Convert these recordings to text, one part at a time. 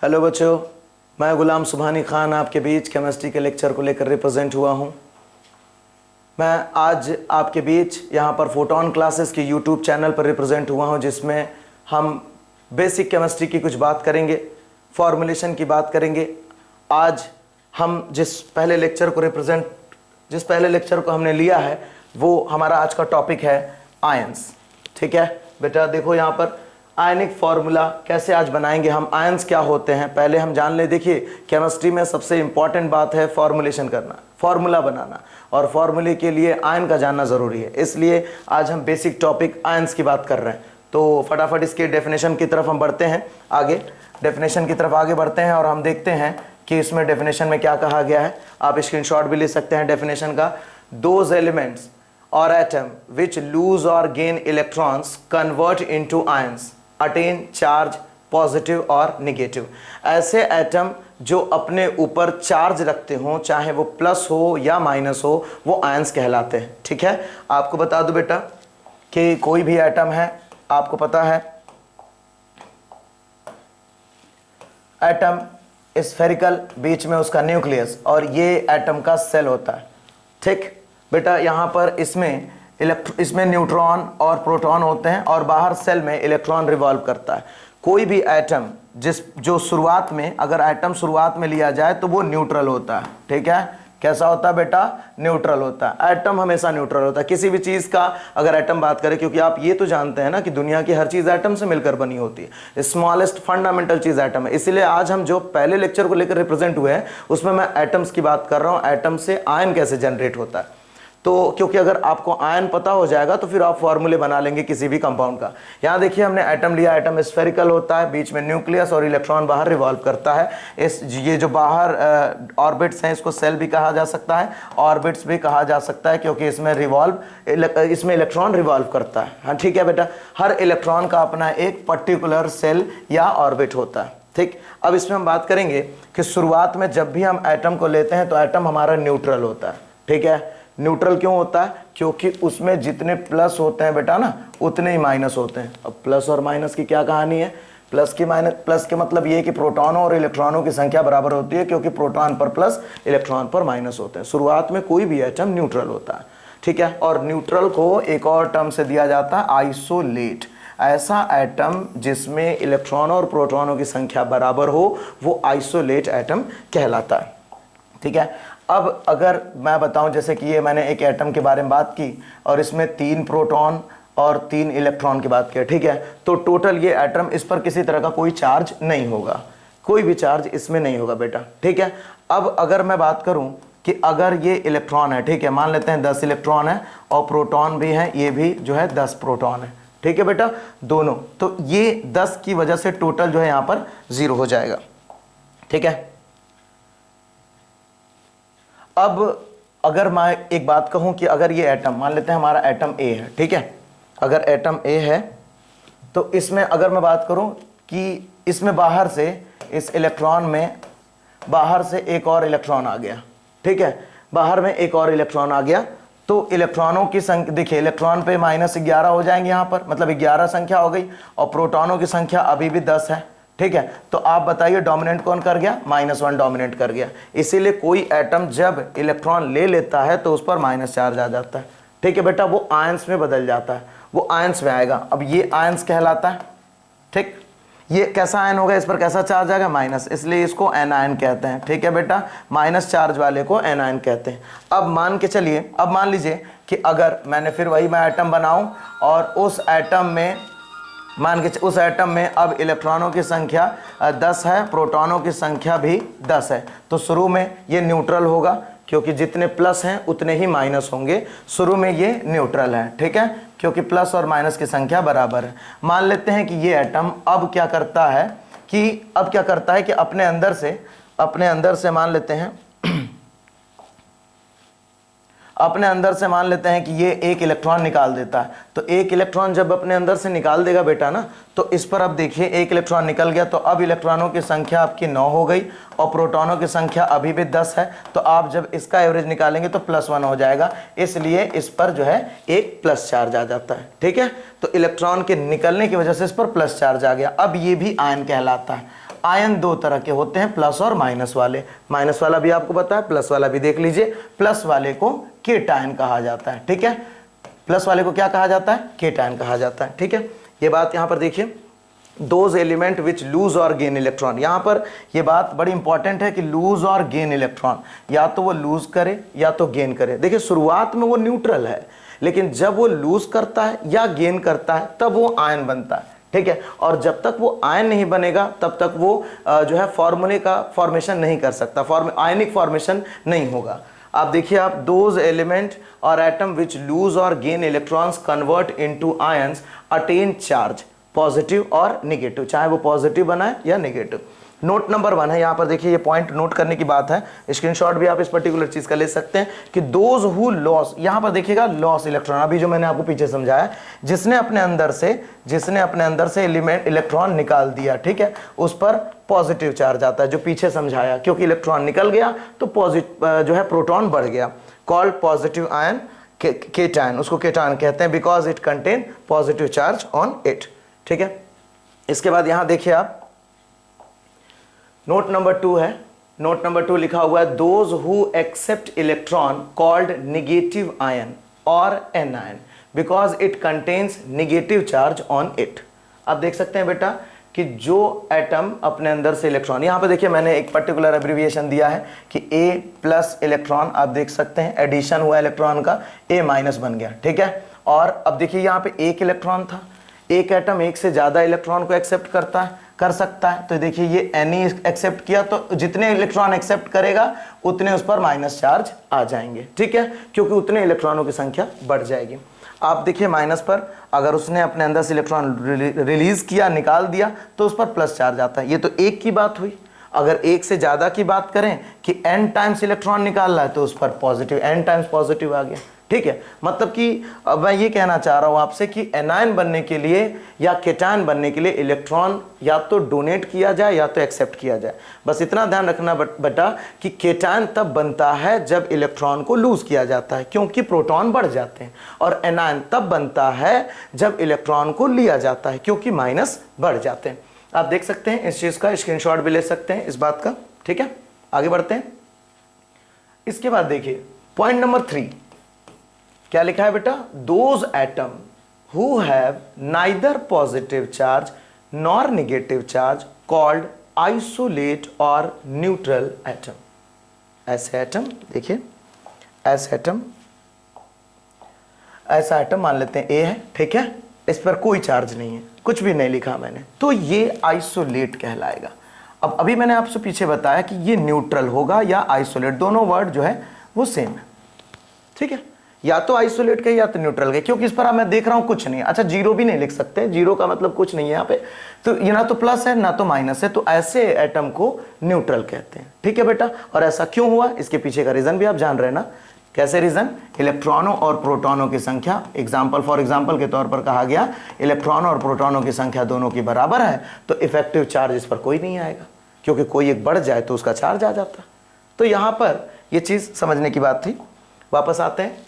Hello बच्चों, मैं गुलाम सुभानी खान आपके बीच केमिस्ट्री के लेक्चर को लेकर रिप्रेजेंट हुआ हूं। मैं आज आपके बीच यहां पर फोटोन क्लासेस के यूट्यूब चैनल पर रिप्रेजेंट हुआ हूं, जिसमें हम बेसिक केमिस्ट्री की कुछ बात करेंगे, फॉर्मुलेशन की बात करेंगे। आज हम जिस पहले लेक्चर को हमने लिया है वो हमारा आज का टॉपिक है आयंस। ठीक है बेटा, देखो यहाँ पर आयनिक फार्मूला कैसे आज बनाएंगे हम। आयंस क्या होते हैं पहले हम जान ले। देखिए, केमिस्ट्री में सबसे इंपॉर्टेंट बात है फॉर्मुलेशन करना, फार्मूला बनाना, और फार्मूले के लिए आयन का जानना ज़रूरी है। इसलिए आज हम बेसिक टॉपिक आयंस की बात कर रहे हैं। तो फटाफट इसके डेफिनेशन की तरफ हम बढ़ते हैं, डेफिनेशन की तरफ आगे बढ़ते हैं और हम देखते हैं कि इसमें डेफिनेशन में क्या कहा गया है। आप स्क्रीनशॉट भी ले सकते हैं डेफिनेशन का। Those elements or atom which lose or gain electrons convert into ions attain charge positive और निगेटिव। ऐसे एटम जो अपने ऊपर चार्ज रखते हो, चाहे वो प्लस हो या माइनस हो, वो आयंस कहलाते हैं। ठीक है, आपको बता दूं बेटा कि कोई भी एटम है, आपको पता है एटम स्फेरिकल, बीच में उसका न्यूक्लियस, और ये एटम का सेल होता है। ठीक बेटा, यहाँ पर इसमें न्यूट्रॉन और प्रोटॉन होते हैं और बाहर सेल में इलेक्ट्रॉन रिवॉल्व करता है। कोई भी एटम जो शुरुआत में, अगर एटम शुरुआत में लिया जाए तो वो न्यूट्रल होता है। ठीक है, कैसा होता है बेटा? न्यूट्रल होता है। एटम हमेशा न्यूट्रल होता है किसी भी चीज़ का। अगर एटम बात करें, क्योंकि आप ये तो जानते हैं ना कि दुनिया की हर चीज़ एटम से मिलकर बनी होती है। स्मॉलेस्ट फंडामेंटल चीज़ एटम है। इसीलिए आज हम जो पहले लेक्चर को लेकर रिप्रेजेंट हुए हैं उसमें मैं एटम्स की बात कर रहा हूँ, एटम से आयन कैसे जनरेट होता है। तो क्योंकि अगर आपको आयन पता हो जाएगा तो फिर आप फॉर्मूले बना लेंगे किसी भी कंपाउंड का। यहाँ देखिए, हमने एटम लिया, एटम स्फेरिकल होता है, बीच में न्यूक्लियस और इलेक्ट्रॉन बाहर रिवॉल्व करता है। ये जो बाहर ऑर्बिट्स हैं, इसको सेल भी कहा जा सकता है, ऑर्बिट्स भी कहा जा सकता है, क्योंकि इसमें इलेक्ट्रॉन रिवॉल्व करता है। हाँ ठीक है बेटा, हर इलेक्ट्रॉन का अपना एक पर्टिकुलर सेल या ऑर्बिट होता है। ठीक, अब इसमें हम बात करेंगे कि शुरुआत में जब भी हम एटम को लेते हैं तो एटम हमारा न्यूट्रल होता है। ठीक है, न्यूट्रल क्यों होता है? क्योंकि उसमें जितने प्लस होते हैं बेटा ना, उतने ही माइनस होते हैं। अब प्लस और माइनस की क्या कहानी है? प्लस के मतलब ये है कि प्रोटॉनों और इलेक्ट्रॉनों की संख्या बराबर होती है, क्योंकि प्रोटॉन पर प्लस, इलेक्ट्रॉन पर माइनस होते हैं। शुरुआत में कोई भी एटम न्यूट्रल होता है। ठीक है, और न्यूट्रल को एक और टर्म से दिया जाता है आइसोलेट। ऐसा एटम जिसमें इलेक्ट्रॉनों और प्रोटॉनों की संख्या बराबर हो, वो आइसोलेट एटम कहलाता है। ठीक है, अब अगर मैं बताऊं, जैसे कि ये मैंने एक एटम के बारे में बात की और इसमें 3 प्रोटॉन और 3 इलेक्ट्रॉन की बात की। ठीक है, तो टोटल ये एटम, इस पर किसी तरह का कोई चार्ज नहीं होगा, कोई भी चार्ज इसमें नहीं होगा बेटा। ठीक है, अब अगर मैं बात करूं कि अगर ये इलेक्ट्रॉन है, ठीक है, मान लेते हैं 10 इलेक्ट्रॉन है और प्रोटॉन भी है, ये भी जो है 10 प्रोटॉन है। ठीक है बेटा, दोनों, तो ये 10 की वजह से टोटल जो है यहाँ पर 0 हो जाएगा। ठीक है, अब अगर मैं एक बात कहूं कि अगर ये एटम, मान लेते हैं हमारा एटम ए है। ठीक है, अगर एटम ए है तो इसमें अगर मैं बात करूं कि इसमें बाहर से, इस इलेक्ट्रॉन में बाहर से एक और इलेक्ट्रॉन आ गया। ठीक है, बाहर में एक और इलेक्ट्रॉन आ गया, तो इलेक्ट्रॉनों की संख्या देखिए, इलेक्ट्रॉन पे -11 हो जाएंगे यहाँ पर, मतलब 11 संख्या हो गई, और प्रोटॉनों की संख्या अभी भी 10 है। ठीक है, तो आप बताइए डोमिनेंट कौन कर गया? -1 डोमिनेंट कर गया। इसीलिए कोई एटम जब इलेक्ट्रॉन ले लेता है तो उस पर माइनस चार्ज आ जाता है। ठीक है बेटा, वो आयंस में बदल जाता है, वो आयंस में आएगा। अब ये आयंस कहलाता है। ठीक, ये कैसा आयन होगा? इस पर कैसा चार्ज आएगा? माइनस, इसलिए इसको एनायन कहते हैं। ठीक है बेटा, माइनस चार्ज वाले को एनायन कहते हैं। अब मान लीजिए कि अगर मैं एटम बनाऊं और उस एटम में अब इलेक्ट्रॉनों की संख्या 10 है, प्रोटॉनों की संख्या भी 10 है, तो शुरू में ये न्यूट्रल होगा, क्योंकि जितने प्लस हैं उतने ही माइनस होंगे। शुरू में ये न्यूट्रल है। ठीक है, क्योंकि प्लस और माइनस की संख्या बराबर है। मान लेते हैं कि ये एटम अब क्या करता है कि अपने अंदर से मान लेते हैं कि ये एक इलेक्ट्रॉन निकाल देता है। तो एक इलेक्ट्रॉन जब अपने अंदर से निकाल देगा बेटा ना, तो इस पर अब देखिए एक इलेक्ट्रॉन निकल गया, तो अब इलेक्ट्रॉनों की संख्या आपकी 9 हो गई और प्रोटॉनों की संख्या अभी भी 10 है। तो आप जब इसका एवरेज निकालेंगे तो +1 हो जाएगा, इसलिए इस पर जो है एक प्लस चार्ज आ जाता है। ठीक है, तो इलेक्ट्रॉन के निकलने की वजह से इस पर प्लस चार्ज आ गया। अब ये भी आयन कहलाता है। आयन दो तरह के होते हैं, प्लस और माइनस वाले। माइनस वाला भी आपको पता है, प्लस वाला भी देख लीजिए। प्लस वाले को केटायन कहा जाता है, ठीक है। प्लस वाले को क्या कहा जाता है? केटायन कहा जाता है, ठीक है। ये बात यहां पर देखिए, दोज एलिमेंट विच लूज और गेन इलेक्ट्रॉन। यहां पर ये बात बड़ी इंपॉर्टेंट है कि लूज और गेन इलेक्ट्रॉन, या तो वो लूज करे या तो गेन करे। देखिए शुरुआत में वो न्यूट्रल है, लेकिन जब वो लूज करता है या गेन करता है तब वो आयन बनता है, ठीक है। और जब तक वो आयन नहीं बनेगा तब तक वो जो है फॉर्मूले का फॉर्मेशन नहीं कर सकता, आयनिक फॉर्मेशन नहीं होगा। आप देखिए, आप दोज एलिमेंट और एटम विच लूज और gain electrons convert into ions attain charge, positive और नेगेटिव, चाहे वो पॉजिटिव बनाए या नेगेटिव। नोट नंबर 1 है, यहां पर देखिए, ये पॉइंट नोट करने की बात है, स्क्रीनशॉट भी आप इस पर्टिकुलर चीज का ले सकते हैं कि दोज हु लॉस, यहां पर देखिएगा लॉस इलेक्ट्रॉन, अभी जो मैंने आपको पीछे समझाया, जिसने अपने अंदर से एलिमेंट इलेक्ट्रॉन निकाल दिया, ठीक है, उस पर पॉजिटिव चार्ज आता है, जो पीछे समझाया, क्योंकि इलेक्ट्रॉन निकल गया तो पॉजिटिव जो है प्रोटॉन बढ़ गया। कॉल्ड पॉजिटिव आयन केटायन, उसको केटायन कहते हैं, because it contain positive charge on it, ठीक है। इसके बाद यहां देखिए आप, नोट नंबर 2 है, नोट नंबर 2 लिखा हुआ है, those who accept electron called negative ion और anion because it contains negative charge on it. आप देख सकते हैं बेटा कि जो एटम अपने अंदर से इलेक्ट्रॉन, यहां पे देखिए मैंने एक पर्टिकुलर एब्रिविएशन दिया है कि A+ इलेक्ट्रॉन, आप देख सकते हैं एडिशन हुआ इलेक्ट्रॉन का, A- बन गया, ठीक है। और अब देखिए यहां पे एक इलेक्ट्रॉन था, एक एटम एक से ज्यादा इलेक्ट्रॉन को एक्सेप्ट कर सकता है, तो देखिए ये Ne एक्सेप्ट किया, तो जितने इलेक्ट्रॉन एक्सेप्ट करेगा उतने उस पर माइनस चार्ज आ जाएंगे, ठीक है, क्योंकि उतने इलेक्ट्रॉनों की संख्या बढ़ जाएगी। आप देखिए माइनस पर अगर उसने अपने अंदर से इलेक्ट्रॉन रिलीज किया, निकाल दिया, तो उस पर प्लस चार्ज आता है। ये तो एक की बात हुई। अगर एक से ज्यादा की बात करें कि n टाइम्स इलेक्ट्रॉन निकाल रहा है, तो उस पर पॉजिटिव, n टाइम्स पॉजिटिव आ गया, ठीक है। मतलब कि अब मैं ये कहना चाह रहा हूं आपसे कि एनायन बनने के लिए या केटायन बनने के लिए इलेक्ट्रॉन या तो डोनेट किया जाए या तो एक्सेप्ट किया जाए। बस इतना ध्यान रखना बेटा कि केटायन तब बनता है जब इलेक्ट्रॉन को लूज किया जाता है, क्योंकि प्रोटॉन बढ़ जाते हैं, और एनायन तब बनता है जब इलेक्ट्रॉन को लिया जाता है, क्योंकि माइनस बढ़ जाते हैं। आप देख सकते हैं, इस चीज का स्क्रीनशॉट भी ले सकते हैं इस बात का, ठीक है। आगे बढ़ते हैं। इसके बाद देखिए पॉइंट नंबर 3 क्या लिखा है बेटा, those atom who have neither positive charge nor negative charge called isolate और न्यूट्रल एटम। ऐसे एटम देखिए, ऐसा एटम मान लेते हैं ए है, ठीक है, इस पर कोई चार्ज नहीं है, कुछ भी नहीं लिखा मैंने, तो ये आइसोलेट कहलाएगा। अब अभी मैंने आपसे पीछे बताया कि ये न्यूट्रल होगा या आइसोलेट, दोनों वर्ड जो है वो सेम है, ठीक है, या तो आइसोलेट के या तो न्यूट्रल के, क्योंकि इस पर अब मैं देख रहा हूं कुछ नहीं है। अच्छा, जीरो भी नहीं लिख सकते, जीरो का मतलब कुछ नहीं है यहाँ पे, तो ये ना तो प्लस है ना तो माइनस है, तो ऐसे एटम को न्यूट्रल कहते हैं, ठीक है बेटा। और ऐसा क्यों हुआ, इसके पीछे का रीजन भी आप जान रहे हैं ना, कैसे रीजन, इलेक्ट्रॉनों और प्रोटॉनों की संख्या, फॉर एग्जाम्पल के तौर पर कहा गया इलेक्ट्रॉनों और प्रोटॉनों की संख्या दोनों की बराबर है, तो इफेक्टिव चार्ज इस पर कोई नहीं आएगा, क्योंकि कोई एक बढ़ जाए तो उसका चार्ज आ जाता। तो यहां पर यह चीज समझने की बात थी। वापस आते हैं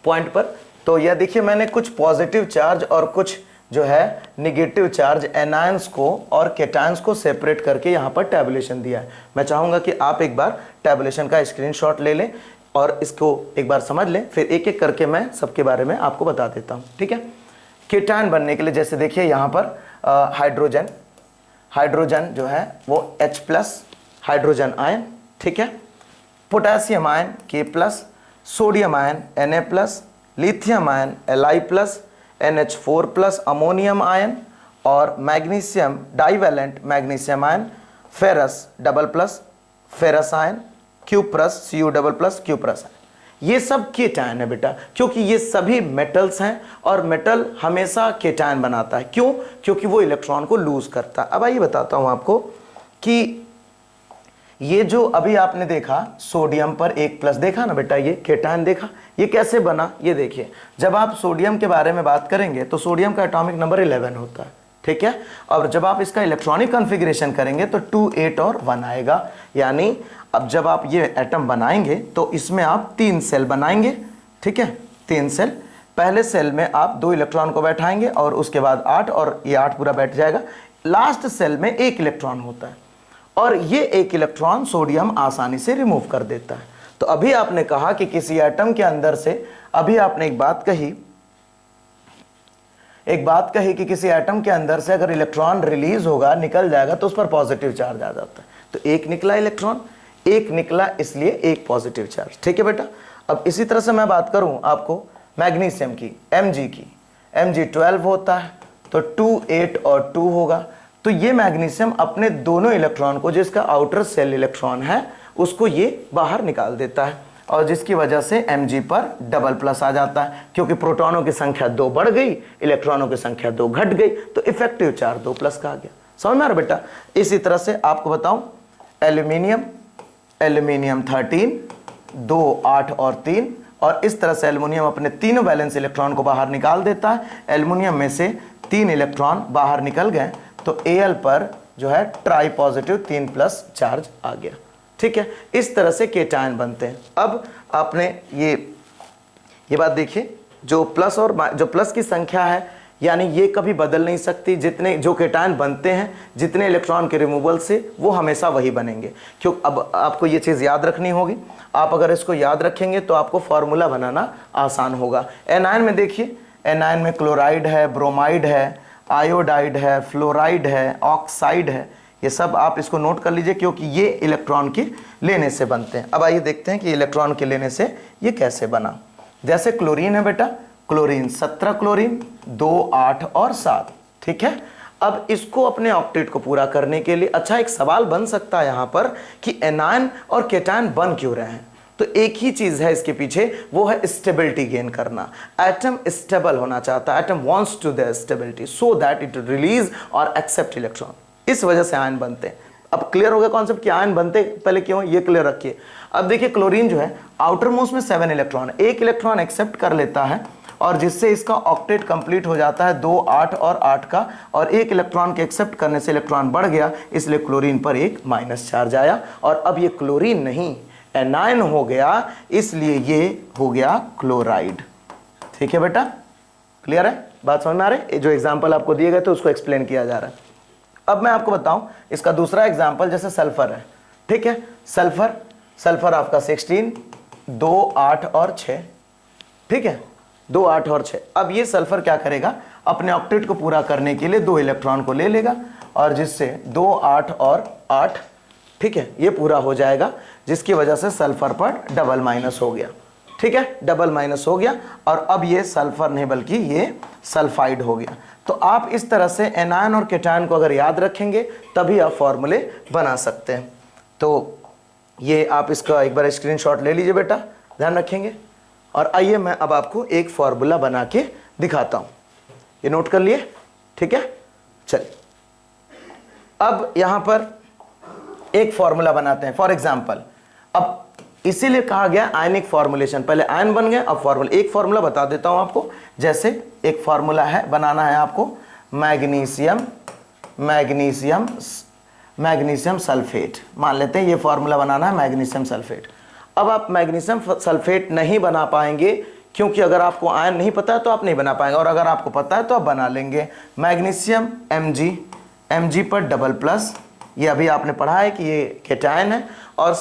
पॉइंट पर। तो यह देखिए, मैंने कुछ पॉजिटिव चार्ज और कुछ जो है निगेटिव चार्ज एनायंस को और केटायंस को सेपरेट करके यहां पर टैबुलेशन दिया है। मैं चाहूंगा कि आप एक बार टैबुलेशन का स्क्रीनशॉट ले लें और इसको एक बार समझ लें, फिर एक एक करके मैं सबके बारे में आपको बता देता हूं, ठीक है। केटायन बनने के लिए जैसे देखिए यहां पर हाइड्रोजन जो है वो H+ हाइड्रोजन आयन, ठीक है, potassium ion K+, sodium ion Na+, lithium ion Li+, NH4+, ammonium ion और magnesium divalent magnesium ion, ferrous डबल+, ferrous ion, cuprous Cu++, cuprous ion. ये सब केटायन है बेटा, क्योंकि ये सभी मेटल्स हैं और मेटल हमेशा केटायन बनाता है। क्यों? क्योंकि वो इलेक्ट्रॉन को लूज करता है। अब आइए बताता हूं आपको कि ये जो अभी आपने देखा सोडियम पर 1+ देखा ना बेटा, ये केटायन देखा, ये कैसे बना, ये देखिए। जब आप सोडियम के बारे में बात करेंगे तो सोडियम का एटॉमिक नंबर 11 होता है, ठीक है, और जब आप इसका इलेक्ट्रॉनिक कॉन्फ़िगरेशन करेंगे तो 2, 8 और 1 आएगा। यानी अब जब आप ये एटम बनाएंगे तो इसमें आप 3 सेल बनाएंगे, ठीक है, 3 सेल। पहले सेल में आप 2 इलेक्ट्रॉन को बैठाएंगे और उसके बाद 8, और ये 8 पूरा बैठ जाएगा। लास्ट सेल में 1 इलेक्ट्रॉन होता है, और ये एक इलेक्ट्रॉन सोडियम आसानी से रिमूव कर देता है। तो अभी आपने कहा कि किसी एटम के अंदर से, अभी आपने एक बात कही कि किसी एटम के अंदर से अगर इलेक्ट्रॉन रिलीज होगा, निकल जाएगा, तो उस पर पॉजिटिव चार्ज आ जाता है। तो एक निकला इलेक्ट्रॉन, एक निकला, इसलिए एक पॉजिटिव चार्ज। ठीक है बेटा। अब इसी तरह से मैं बात करूं आपको मैग्नीशियम की, Mg की, Mg12 होता है, तो 2 8 और 2 होगा। तो ये मैग्नीशियम अपने दोनों इलेक्ट्रॉन को, जिसका आउटर सेल इलेक्ट्रॉन है, उसको ये बाहर निकाल देता है, और जिसकी वजह से Mg पर डबल प्लस आ जाता है, क्योंकि प्रोटॉनों की संख्या 2 बढ़ गई, इलेक्ट्रॉनों की संख्या 2 घट गई, तो इफेक्टिव चार्ज 2 प्लस का आ गया। समझ में आ रहा बेटा। इसी तरह से आपको बताऊं, एल्यूमिनियम 13, 2 8 और 3, और इस तरह से एल्युमिनियम अपने तीनों वैलेंस इलेक्ट्रॉन को बाहर निकाल देता है। एल्युमिनियम में से 3 इलेक्ट्रॉन बाहर निकल गए, तो Al पर जो है ट्राई पॉजिटिव 3 प्लस चार्ज आ गया। ठीक है, इस तरह से केटायन बनते हैं। अब आपने ये बात देखिए, जो प्लस की संख्या है, यानी ये कभी बदल नहीं सकती। जितने जो केटायन बनते हैं, जितने इलेक्ट्रॉन के रिमूवल से, वो हमेशा वही बनेंगे। क्यों, अब आपको ये चीज़ याद रखनी होगी। आप अगर इसको याद रखेंगे तो आपको फॉर्मूला बनाना आसान होगा। एनायन में देखिए, एनायन में क्लोराइड है, ब्रोमाइड है, आयोडाइड है, फ्लोराइड है, ऑक्साइड है। ये सब आप इसको नोट कर लीजिए, क्योंकि ये इलेक्ट्रॉन के लेने से बनते हैं। अब आइए देखते हैं कि इलेक्ट्रॉन के लेने से ये कैसे बना। जैसे क्लोरीन है बेटा, क्लोरीन 17 क्लोरीन, 2 8 और 7। ठीक है। अब इसको अपने ऑक्टेट को पूरा करने के लिए, अच्छा एक सवाल बन सकता है यहाँ पर कि एनायन और केटायन बन क्यों रहे हैं। तो एक ही चीज है इसके पीछे, वो है स्टेबिलिटी गेन करना। एटम स्टेबल होना चाहता है, atom wants to the stability so that it release और एक्सेप्ट इलेक्ट्रॉन। इस वजह से आयन बनते हैं। अब क्लियर हो गया कॉन्सेप्ट कि आयन बनते पहले क्यों, ये क्लियर रखिए। अब देखिए क्लोरीन जो है, आउटर मोस्ट में 7 इलेक्ट्रॉन, एक इलेक्ट्रॉन एक्सेप्ट कर लेता है, और जिससे इसका ऑक्टेट कंप्लीट हो जाता है 2 8 और 8 का, और एक इलेक्ट्रॉन के एक्सेप्ट करने से इलेक्ट्रॉन बढ़ गया, इसलिए क्लोरीन पर एक माइनस चार्ज आया। और अब ये क्लोरीन नहीं एनायन हो गया, इसलिए ये हो गया क्लोराइड। ठीक है बेटा, क्लियर है, बात समझ में आ रही है। जो एग्जांपल आपको दिए गए थे उसको एक्सप्लेन किया जा रहा है। अब मैं आपको बताऊं इसका दूसरा एग्जांपल, जैसे सल्फर है। ठीक है, सल्फर आपका 16, 2 8 और 6। ठीक है, 2 8 और 6। अब ये सल्फर क्या करेगा, अपने ऑक्टेट को पूरा करने के लिए 2 इलेक्ट्रॉन को ले लेगा, और जिससे 2 8 और 8, ठीक है, ये पूरा हो जाएगा, जिसकी वजह से सल्फर पर डबल माइनस हो गया। ठीक है, डबल माइनस हो गया, और अब ये सल्फर नहीं बल्कि ये सल्फाइड हो गया। तो आप इस तरह से एनायन और केटायन को अगर याद रखेंगे तभी आप फॉर्मूले बना सकते हैं। तो ये आप इसका एक बार स्क्रीनशॉट ले लीजिए बेटा, ध्यान रखेंगे। और आइए मैं अब आपको एक फॉर्मूला बना के दिखाता हूं, ये नोट कर लिए। ठीक है, चलिए अब यहां पर एक फॉर्मूला बनाते हैं। फॉर एग्जांपल, अब इसीलिए कहा गया आयनिक फॉर्मुलेशन, पहले आयन बन गए, अब फॉर्मूला। एक फॉर्मूला बता देता हूं आपको, जैसे एक फॉर्मूला है, बनाना है आपको मैग्नीशियम सल्फेट। मान लेते हैं ये फॉर्मूला बनाना है मैग्नीशियम सल्फेट। अब आप मैग्नीशियम सल्फेट नहीं बना पाएंगे, क्योंकि अगर आपको आयन नहीं पता है तो आप नहीं बना पाएंगे, और अगर आपको पता है तो आप बना लेंगे। मैग्नीशियम Mg पर डबल प्लस, ये अभी आपने पढ़ा है कि ये केटायन है, और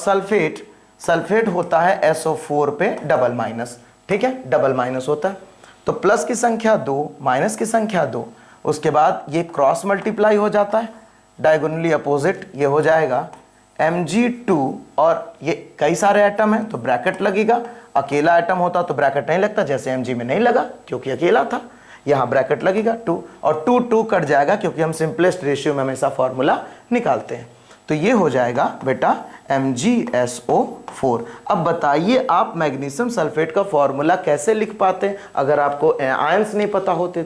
सल्फेट होता है SO4 पे डबल माइनस। ठीक है, डबल माइनस होता है, तो प्लस की संख्या 2, माइनस की संख्या 2, उसके बाद ये क्रॉस मल्टीप्लाई हो जाता है, डायगोनली अपोजिट, ये हो जाएगा Mg2, और ये कई सारे एटम है तो ब्रैकेट लगेगा। अकेला एटम होता तो ब्रैकेट नहीं लगता, जैसे Mg में नहीं लगा क्योंकि अकेला था, यहाँ ब्रैकेट लगेगा 2, और 2 2 कट जाएगा, क्योंकि हम सिंपलेस्ट रेशियो में हमेशा फॉर्मूला निकालते हैं। तो ये हो जाएगा बेटा MgSO4। अब बताइए आप मैग्नीशियम सल्फेट का फॉर्मूला कैसे लिख पाते हैं अगर आपको आयंस नहीं पता होते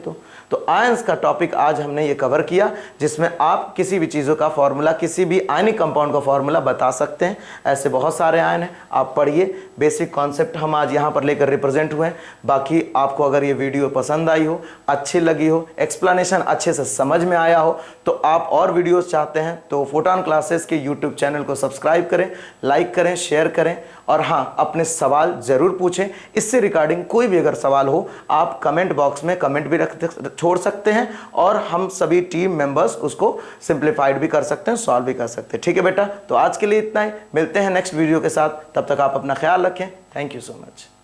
तो आयंस का टॉपिक आज हमने ये कवर किया, जिसमें आप किसी भी चीज़ों का फॉर्मूला, किसी भी आयनिक कंपाउंड का फॉर्मूला बता सकते हैं। ऐसे बहुत सारे आयन हैं, आप पढ़िए। बेसिक कॉन्सेप्ट हम आज यहाँ पर लेकर रिप्रेजेंट हुए हैं। बाकी आपको अगर ये वीडियो पसंद आई हो, अच्छी लगी हो, एक्सप्लेनेशन अच्छे से समझ में आया हो, तो आप और वीडियोस चाहते हैं तो फोटोन क्लासेस के यूट्यूब चैनल को सब्सक्राइब करें, लाइक करें, शेयर करें, और हाँ, अपने सवाल ज़रूर पूछें। इससे रिगार्डिंग कोई भी अगर सवाल हो आप कमेंट बॉक्स में कमेंट भी छोड़ सकते हैं और हम सभी टीम मेंबर्स उसको सिंप्लीफाइड भी कर सकते हैं, सॉल्व भी कर सकते हैं। ठीक है बेटा, तो आज के लिए इतना ही, मिलते हैं नेक्स्ट वीडियो के साथ, तब तक आप अपना ख्याल रखें। Thank you so much.